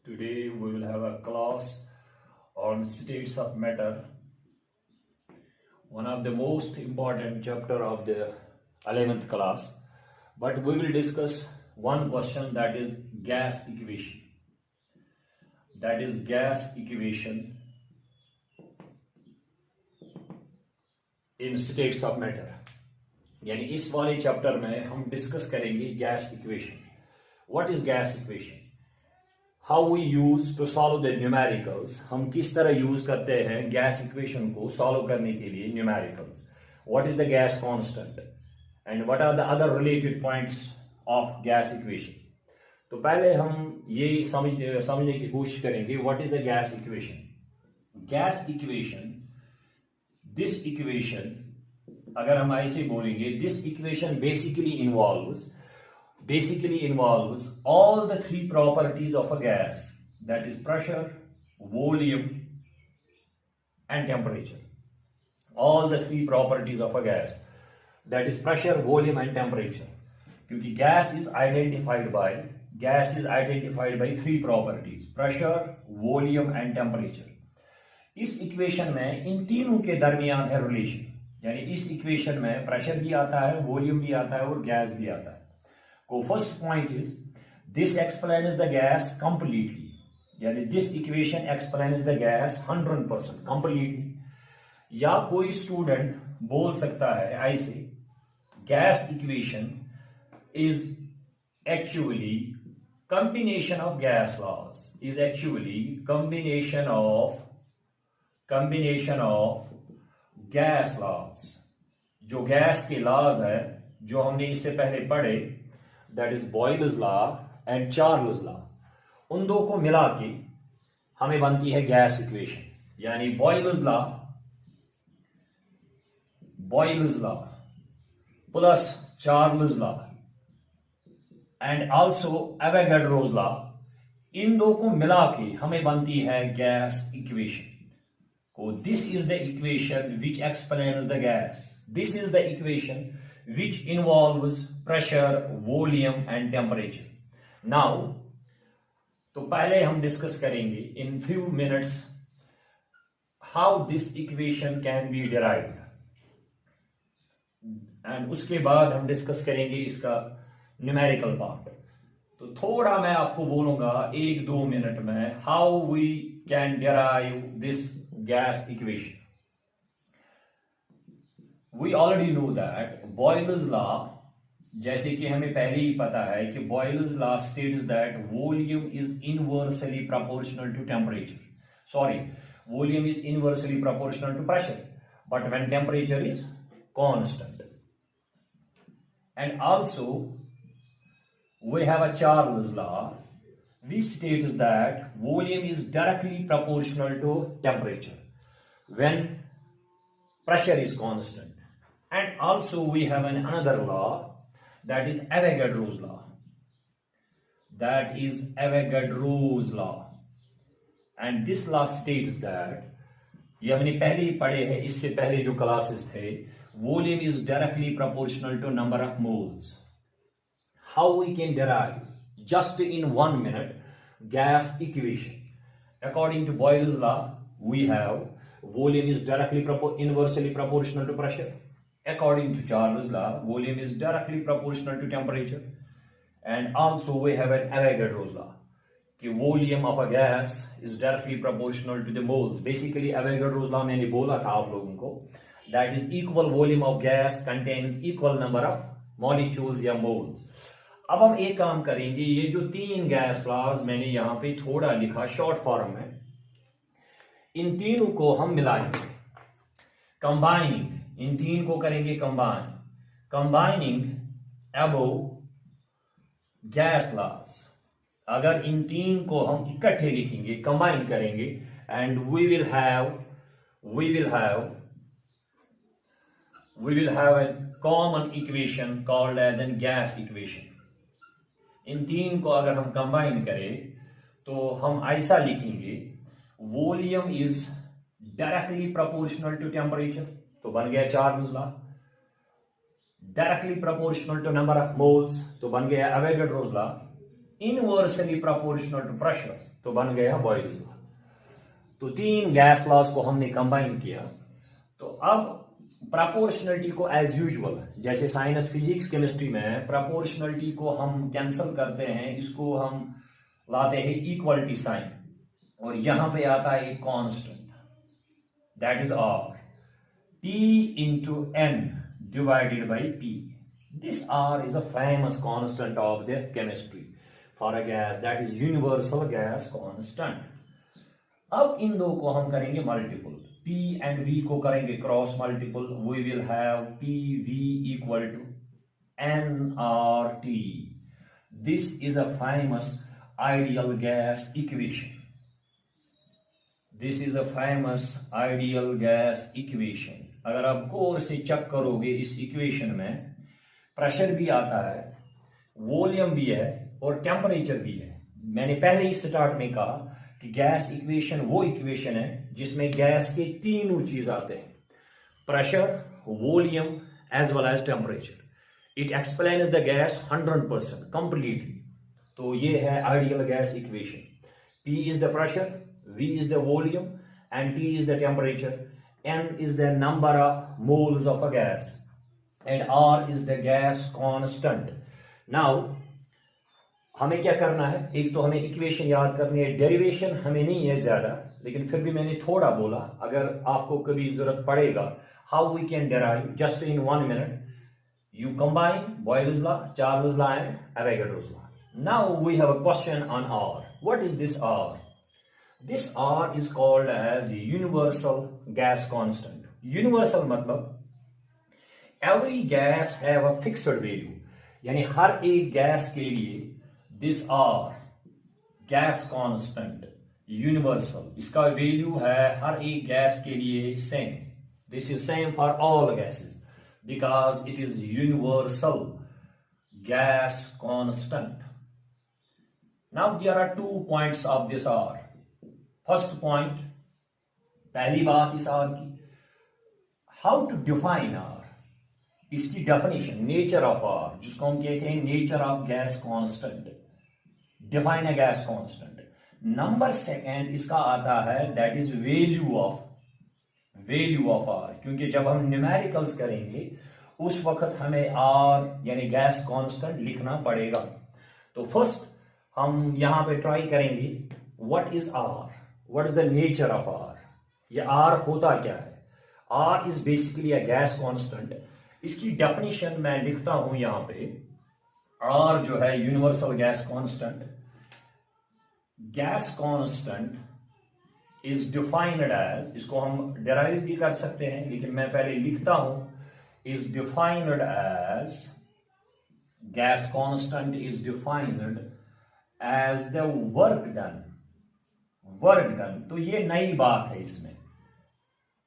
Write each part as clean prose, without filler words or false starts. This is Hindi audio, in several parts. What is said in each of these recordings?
Today we will have a class on states of matter, one of the most important chapter of the 11th class. But we will discuss one question, that is gas equation. That is gas equation in states of matter. यानी इस वाले चैप्टर में हम डिस्कस करेंगे gas equation. What is gas equation, how we use to solve the numericals. हम किस तरह यूज करते हैं गैस इक्वेशन को सॉल्व करने के लिए numericals. What is the gas constant and what are the other related points of gas equation. तो पहले हम ये समझने की कोशिश करेंगे what is the gas equation. Gas equation, this equation, अगर हम ऐसे बोलेंगे, this equation basically involves all the three properties of a gas, that is pressure, volume and temperature. All the three properties of a gas, that is pressure, volume and temperature. क्योंकि gas is identified by three properties, pressure, volume and temperature. इस इक्वेशन में इन तीनों के दरमियान है रिलेशन. यानी इस इक्वेशन में प्रेशर भी आता है, वॉल्यूम भी आता है और गैस भी आता है. तो first point is this explains the gas completely. यानी this equation explains the gas 100% completely. या कोई स्टूडेंट बोल सकता है ऐसे, gas equation is actually combination of gas laws, is actually combination of gas laws. जो गैस के लॉज है जो हमने इससे पहले पढ़े, that is Boyle's law and Charles law, उन दो को मिला के हमें बनती है गैस इक्वेशन. यानी Boyle's law plus Charles law and also Avogadro's law, इन दो को मिला के हमें बनती है gas equation. So this is the equation which explains the gas. This is the equation which involves pressure, volume and temperature. Now, तो पहले हम डिस्कस करेंगे in few minutes how this equation can be derived. And उसके बाद हम डिस्कस करेंगे इसका न्यूमेरिकल पार्ट. तो थोड़ा मैं आपको बोलूंगा 1-2 मिनट में how we can derive this gas equation. We already know that Boyle's law, जैसे कि हमें पहले ही पता है कि Boyle's law states that volume is inversely proportional to temperature. Volume is inversely proportional to pressure, but when temperature is constant. And also we have a Charles law which states that volume is directly proportional to temperature when pressure is constant. And also we have another law, that is Avogadro's law. And this law states that, ये हमने पहले ही पढ़े हैं, इससे पहले जो क्लासेस थे, volume is directly proportional to number of moles. How we can derive, just in 1 minute, gas equation. According to Boyle's law, we have volume is directly inversely proportional to pressure. According to Charles' law, volume is directly proportional to temperature. And also we have an Avogadro's law, कि volume of a gas is directly proportional to the moles. Basically Avogadro's law मैंने बोला था आप लोगों को, that is equal volume of gas contains equal number of molecules या moles. अब हम एक काम करेंगे, ये जो 3 गैस लॉज मैंने यहां पे थोड़ा लिखा शॉर्ट फॉर्म में, इन तीनों को हम मिलाएंगे, कंबाइनिंग, इन तीन को करेंगे कंबाइनिंग अबव गैस लॉज. अगर इन तीन को हम इकट्ठे लिखेंगे, कंबाइन करेंगे, and we will have a common equation called as a gas equation. इन तीन को अगर हम कंबाइन करें तो हम ऐसा लिखेंगे, volume is directly proportional to temperature, तो बन गया Charles law. Directly proportional to number of moles, तो बन गया Avogadro's law. Inversely proportional to pressure, तो बन गया बॉयल्स लॉ। तो 3 गैस लॉज को हमने कंबाइन किया। तो अब प्रोपोर्शनलिटी को एज यूजुअल, जैसे साइंस फिजिक्स केमिस्ट्री में प्रोपोर्शनलिटी को हम कैंसिल करते हैं, इसको हम लाते हैं इक्वलिटी साइन, और यहां पे आता है एक constant, that is R, P into N divided by P. This R is a famous constant of the chemistry for a gas, that is universal gas constant. अब इन दो को हम करेंगे मल्टीपल, P and V को करेंगे cross multiple, we will have PV equal to nRT. This is a famous ideal gas equation. This is a famous ideal gas equation. अगर आप गौर से चेक करोगे इस इक्वेशन में प्रेशर भी आता है, वॉल्यूम भी है और टेम्परेचर भी है। मैंने पहले ही स्टार्ट में कहा कि गैस इक्वेशन वो इक्वेशन है जिसमें गैस के तीनों चीज आते हैं, pressure, volume as well as temperature. It explains the gas 100% completely. तो ये है ideal gas equation. P is the pressure, V is the volume, and T is the temperature, N is the number of moles of a gas, and R is the gas constant. Now हमें क्या करना है, एक तो हमें इक्वेशन याद करनी है, डेरिवेशन हमें नहीं है ज्यादा, लेकिन फिर भी मैंने थोड़ा बोला, अगर आपको कभी जरूरत पड़ेगा, how we can derive just in 1 minute, you combine Boyle's law, Charles' law and Avogadro's law. Now we have a question on R. What is this R? This R is called as universal gas constant. Universal मतलब every gas have a fixed value, यानी हर एक गैस के लिए this R gas constant universal, इसका वैल्यू है हर एक गैस के लिए same. This is same for all gases because it is universal gas constant. Now there are 2 points of this R. First point, पहली बात इस आर की, हाउ टू डिफाइन आर, इसकी डेफिनेशन, नेचर ऑफ आर, जिसको हम कहते हैं nature of gas constant, define a gas constant. Number second इसका आता है that is value of R, क्योंकि जब हम न्यूमेरिकल्स करेंगे उस वक्त हमें आर यानी गैस कांस्टेंट लिखना पड़ेगा। तो फर्स्ट हम यहां पे ट्राई करेंगे, what is R, what is the nature of R, ये R होता क्या है। R is basically a gas constant। इसकी डेफिनेशन मैं लिखता हूं यहां पे, R जो है universal gas constant, gas constant is defined as, इसको हम डेराइव भी कर सकते हैं लेकिन मैं पहले लिखता हूं, is defined as, gas constant is defined as the work done. तो ये नई बात है, इसमें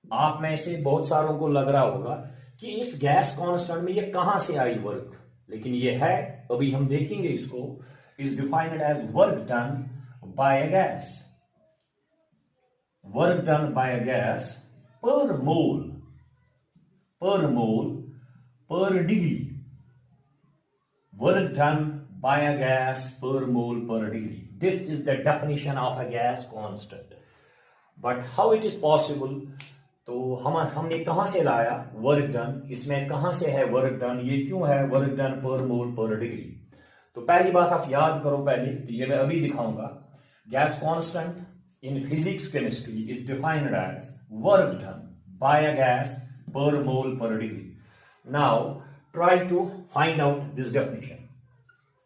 आप में से बहुत सारों को लग रहा होगा कि इस गैस कांस्टेंट में ये कहां से आई वर्क, लेकिन ये है, अभी हम देखेंगे इसको, is defined as work done by a gas, work done by a gas per mole per degree, work done by a gas per mole per degree. This is the definition of a gas constant. But how it is possible? तो हमने कहां से लाया वर्क डन, इसमें कहां से है वर्क डन, ये क्यों है work done per mole per degree. तो पहली बात आप याद करो पहले, तो ये मैं अभी दिखाऊंगा, gas constant in physics chemistry is defined as work done by a gas per mole per degree. Now try to find out this definition.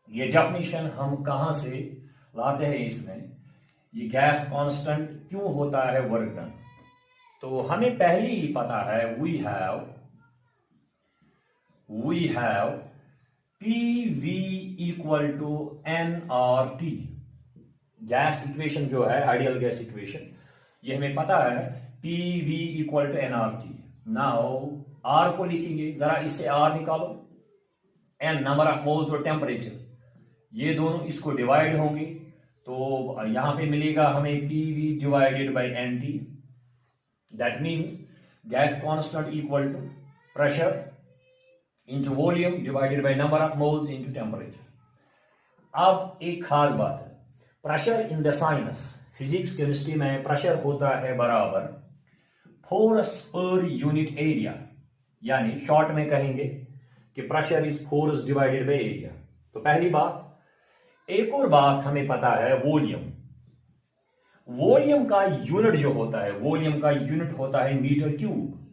ये डेफिनेशन हम कहां से लाते हैं, इसमें ये गैस कांस्टेंट क्यों होता है वर्क डन। तो हमें पहले ही पता है, we have PV equal to nRT। Gas equation जो है आइडियल गैस इक्वेशन, ये हमें पता है PV equal to nRT। Now R को लिखेंगे, जरा इससे R निकालो, N नंबर ऑफ मोल्स और टेम्परेचर, ये दोनों इसको डिवाइड होंगे, तो यहां पे मिलेगा हमें PV divided by NT। That means gas constant equal to pressure into volume divided by number of moles into temperature. अब एक खास बात है, pressure in the science, physics chemistry में प्रेशर होता है बराबर फोर्स पर यूनिट एरिया, यानी शॉर्ट में कहेंगे कि pressure is force divided by area. तो पहली बात। एक और बात हमें पता है, वॉल्यूम। वॉल्यूम का यूनिट जो होता है, वॉल्यूम का यूनिट होता है मीटर क्यूब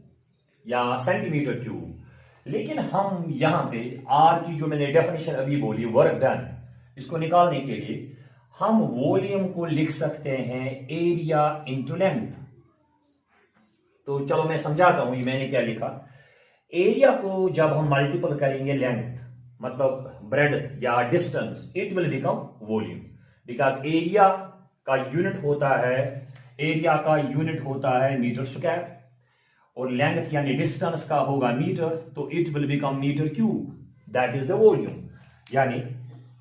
या सेंटीमीटर क्यूब। लेकिन हम यहां पे आर की जो मैंने डेफिनेशन अभी बोली, वर्क डन, इसको निकालने के लिए हम वॉल्यूम को लिख सकते हैं एरिया इंटू लेंथ। तो चलो मैं समझाता हूं, ये मैंने क्या लिखा। एरिया को जब हम मल्टीपल करेंगे लेंथ, मतलब ब्रेड्थ या distance, it will become volume, because area का यूनिट होता है मीटर स्क्वायर, और लेंथ यानी डिस्टेंस का होगा मीटर, तो it will become metre cube, that is the volume. यानी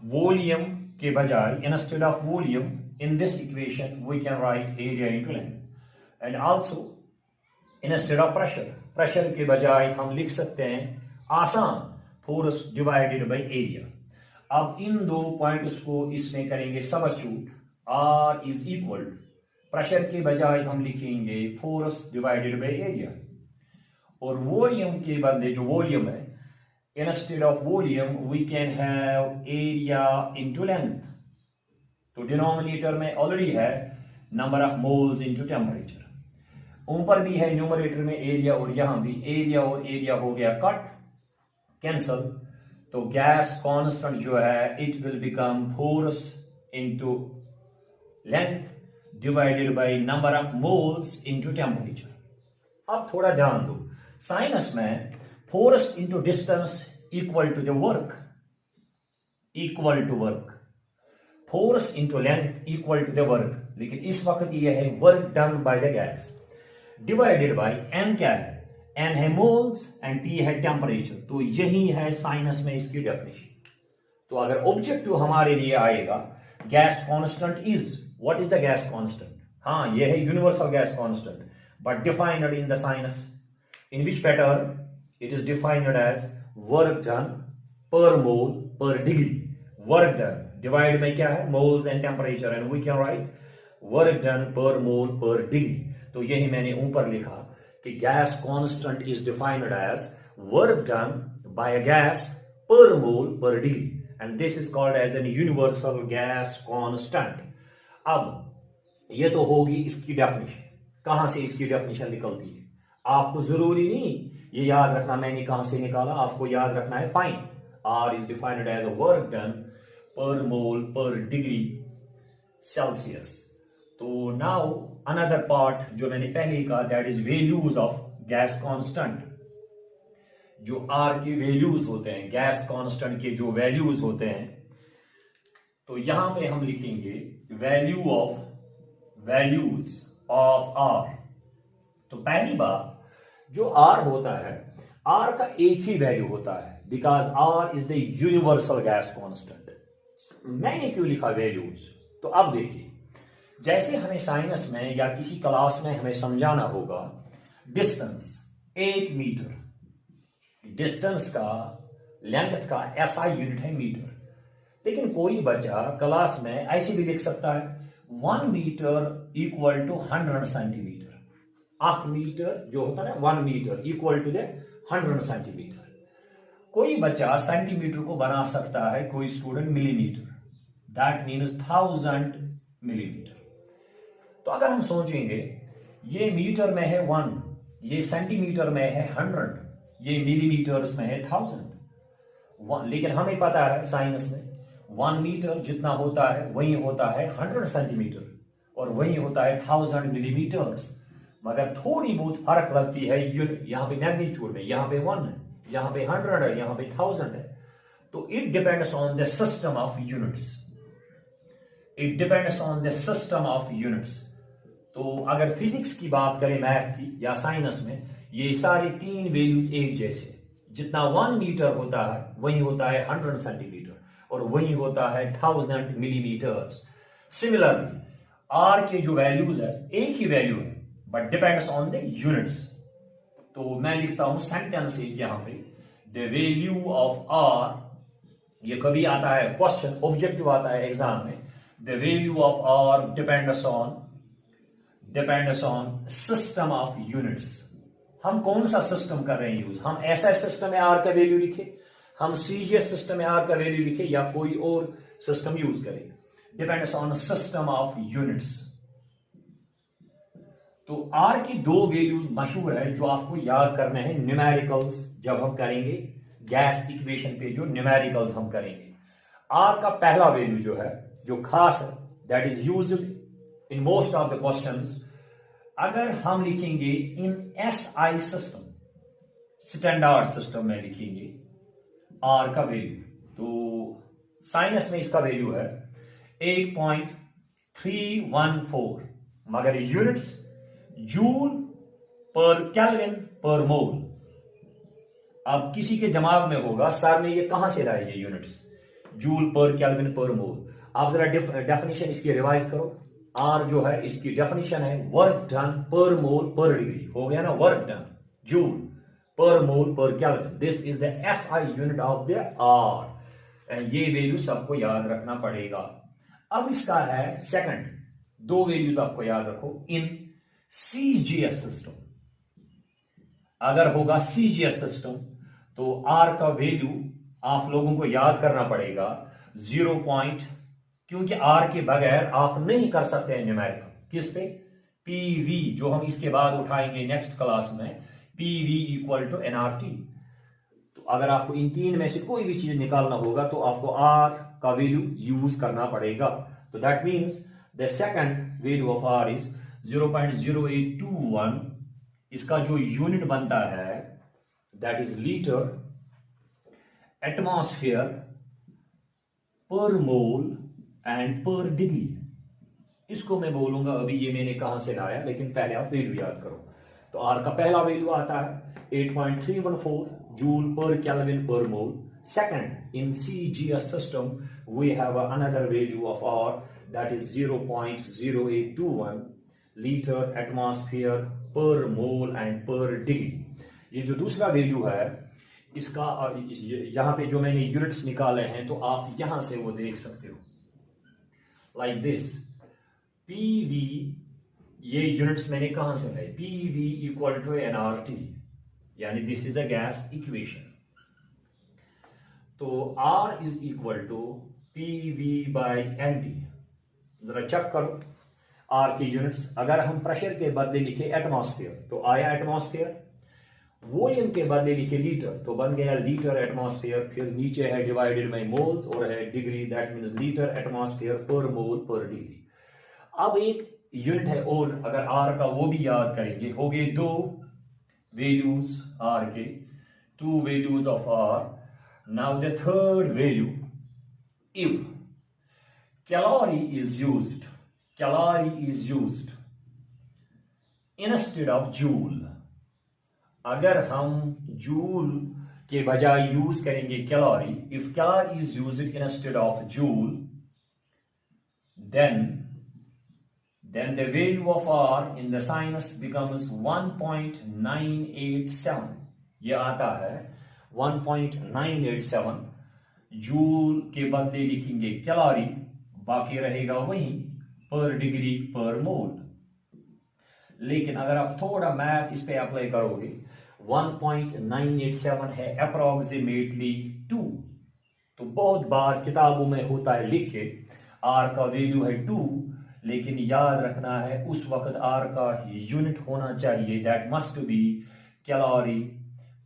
वॉल्यूम के बजाय, instead of volume in this equation we can write area into length. And also instead of pressure, pressure के बजाय हम लिख सकते हैं आसान, फोर्स डिवाइडेड बाय एरिया। अब इन दो पॉइंट्स को इसमें करेंगे substitute. R is equal, pressure के बजाय हम लिखेंगे फोर्स डिवाइडेड बाय एरिया, और वॉल्यूम के बदले जो वॉल्यूम है, instead of volume we can have area into length. तो डिनोमिनेटर में ऑलरेडी है number of moles into temperature, ऊपर भी है न्यूमरेटर में एरिया, और यहां भी एरिया और एरिया हो गया कट, कैंसल। तो गैस कांस्टेंट जो है, it will become force into length divided by number of moles into temperature. अब थोड़ा ध्यान दो, साइनस में force into distance equal to the work, force into length equal to the work, लेकिन इस वक्त यह है work done by the gas divided by N. क्या है? एन है मोल्स एंड टी है टेम्परेचर। तो यही है साइनस में इसकी डेफिनेशन। तो अगर ऑब्जेक्टिव हमारे लिए आएगा gas constant is, what is the gas constant? हाँ, यह है universal gas constant, but defined in the science in which pattern it is defined as work done per mole per degree. Work done divide में क्या है? Moles and temperature, and we can write work done per mole per degree. तो यही मैंने ऊपर लिखा कि gas constant is defined as work done by a gas per mole per degree, and this is called as an universal gas constant. अब ये तो होगी इसकी डेफिनेशन। कहां से इसकी डेफिनेशन निकलती है? आपको जरूरी नहीं ये याद रखना मैंने कहां से निकाला, आपको याद रखना है fine. R is defined as a work done per mole per degree Celsius. तो नाउ अनदर पार्ट जो मैंने पहले ही कहा, that is values of gas constant. जो आर के वैल्यूज होते हैं, गैस कांस्टेंट के जो वैल्यूज होते हैं, तो यहां पे हम लिखेंगे वैल्यूज ऑफ आर। तो पहली बात, जो आर होता है, आर का एक ही वैल्यू होता है, because R is the universal gas constant. मैंने क्यों लिखा वैल्यूज? तो अब देखिए, जैसे हमें साइंस में या किसी क्लास में हमें समझाना होगा डिस्टेंस 1 मीटर, डिस्टेंस का, लेंथ का ऐसा यूनिट है मीटर। लेकिन कोई बच्चा क्लास में ऐसे भी लिख सकता है 1 metre equal to 100 centimetre. 1 metre जो होता है ना, 1 metre equal to the 100 centimetre. कोई बच्चा सेंटीमीटर को बना सकता है, कोई student millimetre, that means 1000 millimetre. तो अगर हम सोचेंगे ये मीटर में है 1, ये सेंटीमीटर में है 100, ये मिलीमीटर्स में है 1000, लेकिन हमें पता है साइंस में 1 मीटर जितना होता है वही होता है 100 सेंटीमीटर, और वही होता है 1000 मिलीमीटर्स। मगर थोड़ी बहुत फर्क लगती है यहाँ पे मैग्नीट्यूड में, यहाँ पे 1 है, यहाँ पे 100 है, यहाँ पे 1000 है। तो it depends on the system of units, it depends on the system of units. तो अगर फिजिक्स की बात करें, मैथ की या साइंस में, ये सारे 3 वैल्यूज एक जैसे, जितना 1 मीटर होता है वही होता है 100 सेंटीमीटर, और वही होता है 1000 मिलीमीटर्स। सिमिलरली आर के जो वैल्यूज है एक ही वैल्यू है, but depends on the units. तो मैं लिखता हूं सेंटेंस एक यहां पे, द वैल्यू ऑफ आर, ये कभी आता है क्वेश्चन, ऑब्जेक्टिव आता है एग्जाम में, the value of R depends on system of units. हम कौन सा सिस्टम कर रहे हैं यूज? हम ऐसा सिस्टम में आर का वैल्यू लिखे, हम सीजीएस सिस्टम में आर का वैल्यू लिखे, या कोई और सिस्टम यूज करें? Depends on system of units. तो आर की दो वैल्यूज मशहूर है जो आपको याद करने हैं न्यूमेरिकल्स जब हम करेंगे गैस इक्वेशन पे, जो न्यूमेरिकल्स हम करेंगे. आर का पहला वैल्यू जो है, जो खास है, that is used in most of the questions. अगर हम लिखेंगे in SI system, standard system में लिखेंगे आर का वैल्यू, तो साइनस में इसका वैल्यू है 8.314, मगर units joule per kelvin per मोल. अब किसी के दिमाग में होगा सर ने ये कहां से लाए ये units, joule per kelvin per मोल. आप जरा डेफिनेशन इसकी रिवाइज करो. आर जो है इसकी डेफिनेशन है work done per mole per degree. हो गया ना, work done joule per mole per kelvin. This is the SI unit of the R. ये वैल्यू सबको याद रखना पड़ेगा. अब इसका है सेकंड, दो वैल्यूज आपको याद रखो. इन सीजीएस सिस्टम, अगर होगा सीजीएस सिस्टम तो आर का वैल्यू आप लोगों को याद करना पड़ेगा 0. क्योंकि आर के बगैर आप नहीं कर सकते हैं न्यूमेरिकल. किस पे? पीवी, जो हम इसके बाद उठाएंगे नेक्स्ट क्लास में. PV equal to NRT. तो अगर आपको इन तीन में से कोई भी चीज निकालना होगा तो आपको आर का वैल्यू यूज करना पड़ेगा. तो that means the second value of R is 0.0821. इसका जो यूनिट बनता है that is litre atmosphere per mole and पर डिग्री. इसको मैं बोलूंगा अभी, ये मैंने कहां से लाया, लेकिन पहले आप वैल्यू याद करो. तो आर का पहला वैल्यू आता है 8.314 joule per kelvin per mole. Second, in CGS system we have another value of R that is 0.0821 litre atmosphere per mole and पर डिग्री. ये जो दूसरा वैल्यू है इसका, यहां पे जो मैंने यूनिट्स निकाले हैं तो आप यहां से वो देख सकते हो लाइक दिस. पीवी, ये यूनिट्स मैंने कहां से लाए? पीवी इक्वल टू एनआरटी, यानी this is a gas equation. तो R is equal to PV by NT. जरा चेक करो आर के यूनिट्स. अगर हम प्रेशर के बदले लिखे एटमॉस्फेयर तो आया एटमॉस्फेयर. वॉल्यूम के बदले लिखे लीटर तो बन गया लीटर एटमॉस्फेयर. फिर नीचे है डिवाइडेड बाय मोल्स और है degree, that means litre atmosphere per mole per degree. अब एक यूनिट है और अगर आर का, वो भी याद करेंगे. हो गए दो वैल्यूज आर के, two values of R. Now the third value, if calorie is used instead of joule. अगर हम जूल के बजाय यूज करेंगे calorie, if calorie is used instead of joule, then the value of R in the sinus becomes 1.987. ये आता है 1.987. जूल के बदले लिखेंगे कैलोरी, बाकी रहेगा वही पर डिग्री पर मोल. लेकिन अगर आप थोड़ा मैथ इस पे अप्लाई करोगे, 1.987 है अप्रोक्सीमेटली 2. तो बहुत बार किताबों में होता है लिखे आर का वैल्यू है 2, लेकिन याद रखना है उस वक्त आर का यूनिट होना चाहिए दैट मस्ट बी कैलोरी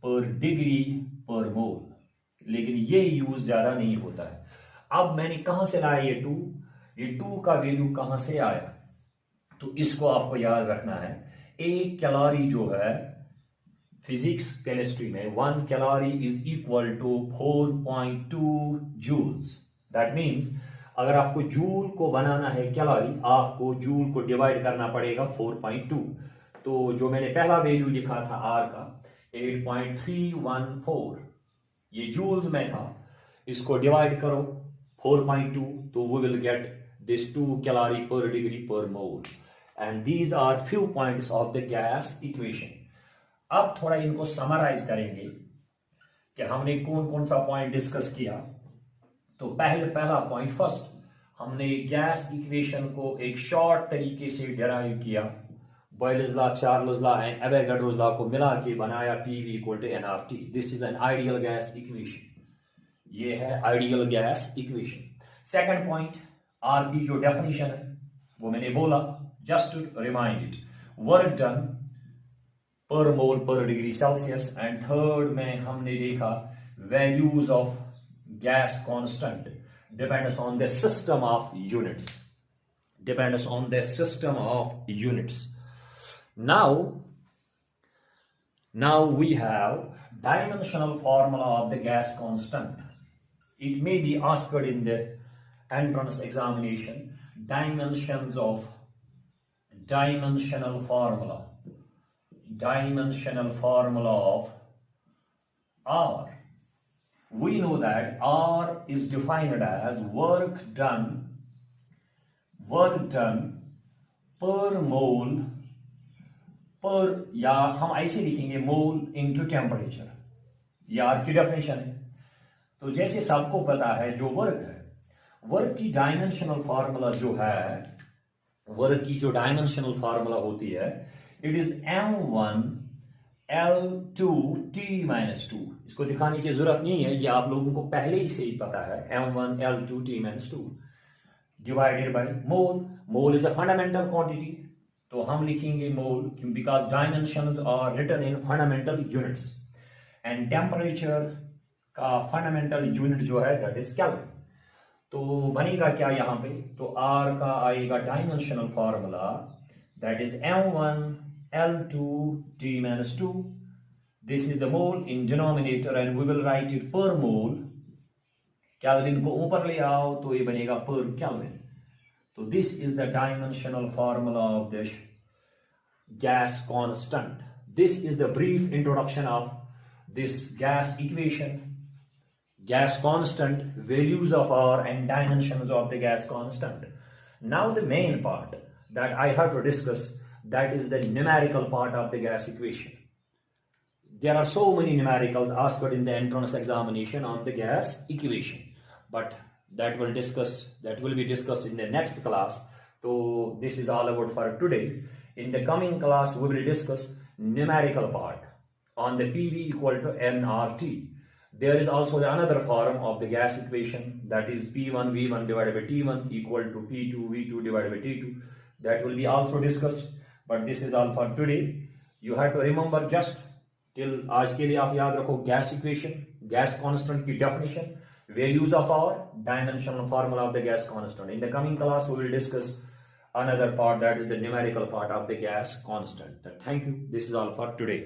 पर डिग्री पर मोल. लेकिन ये यूज ज्यादा नहीं होता है. अब मैंने कहां से लाया ये 2? ये 2 का वैल्यू कहां से आया? तो इसको आपको याद रखना है. एक कैलोरी जो है फिजिक्स केमिस्ट्री में, 1 calorie is equal to 4.2 joules. That means अगर आपको जूल को बनाना है कैलोरी, आपको जूल को डिवाइड करना पड़ेगा 4.2. तो जो मैंने पहला वैल्यू लिखा था आर का 8.314, ये जूल्स में था. इसको डिवाइड करो 4.2 तो we will get this 2 calorie per degree per mole. And these are few points of the gas equation. अब थोड़ा इनको समराइज करेंगे कि हमने कौन कौन सा पॉइंट डिस्कस किया. तो पहला पॉइंट, फर्स्ट हमने गैस इक्वेशन को एक शॉर्ट तरीके से डिराइव किया, Boyle's law, Charles law and Avogadro's law को मिला के बनाया PV equal to nRT। This is an ideal gas equation. ये है ideal gas equation. Second point, R की जो डेफिनेशन है वो मैंने बोला, just to remind it, work done per mole per degree Celsius. And third में हमने देखा values of gas constant depends on the system of units, depends on the system of units. Now we have dimensional formula of the gas constant. It may be asked in the entrance examination, dimensional formula of R. We know that R is defined as work done per mole पर, या हम ऐसे लिखेंगे मोल इनटू टेम्परेचर। ये R की डेफिनेशन है। तो जैसे सबको पता है जो वर्क है, वर्क की डायमेंशनल फार्मूला जो है, वर्क की जो डायमेंशनल फार्मूला होती है, it is M1 L2 T - 2। इसको दिखाने की जरूरत नहीं है, ये आप लोगों को पहले ही से ही पता है। M1 L2 T - 2 divided by mole. Mole is a fundamental quantity, तो हम लिखेंगे mole because dimensions are written in fundamental units and temperature का फंडामेंटल यूनिट जो है दैट इज केल्विन। तो बनेगा क्या यहाँ पे, तो R का आएगा dimensional formula that is M1 L2 T - 2. This is the mole in denominator and we will write it per mole. Kelvin को ऊपर ले आओ तो ये बनेगा per Kelvin. So this is the dimensional formula of this gas constant. This is the brief introduction of this gas equation, gas constant, values of R and dimensions of the gas constant. Now the main part that I have to discuss, that is the numerical part of the gas equation. There are so many numericals asked in the entrance examination on the gas equation, but that will be discussed in the next class. So this is all about for today. In the coming class we will discuss numerical part on the PV equal to nRT. There is also another form of the gas equation, that is P1 V1 divided by T1 equal to P2 V2 divided by T2. That will be also discussed, but this is all for today. You have to remember just till आज के लिए आप याद रखो गैस इक्वेशन, गैस कांस्टेंट की definition, values of R, dimensional formula of the gas constant. In the coming class we will discuss another part, that is the numerical part of the gas constant. Thank you. This is all for today.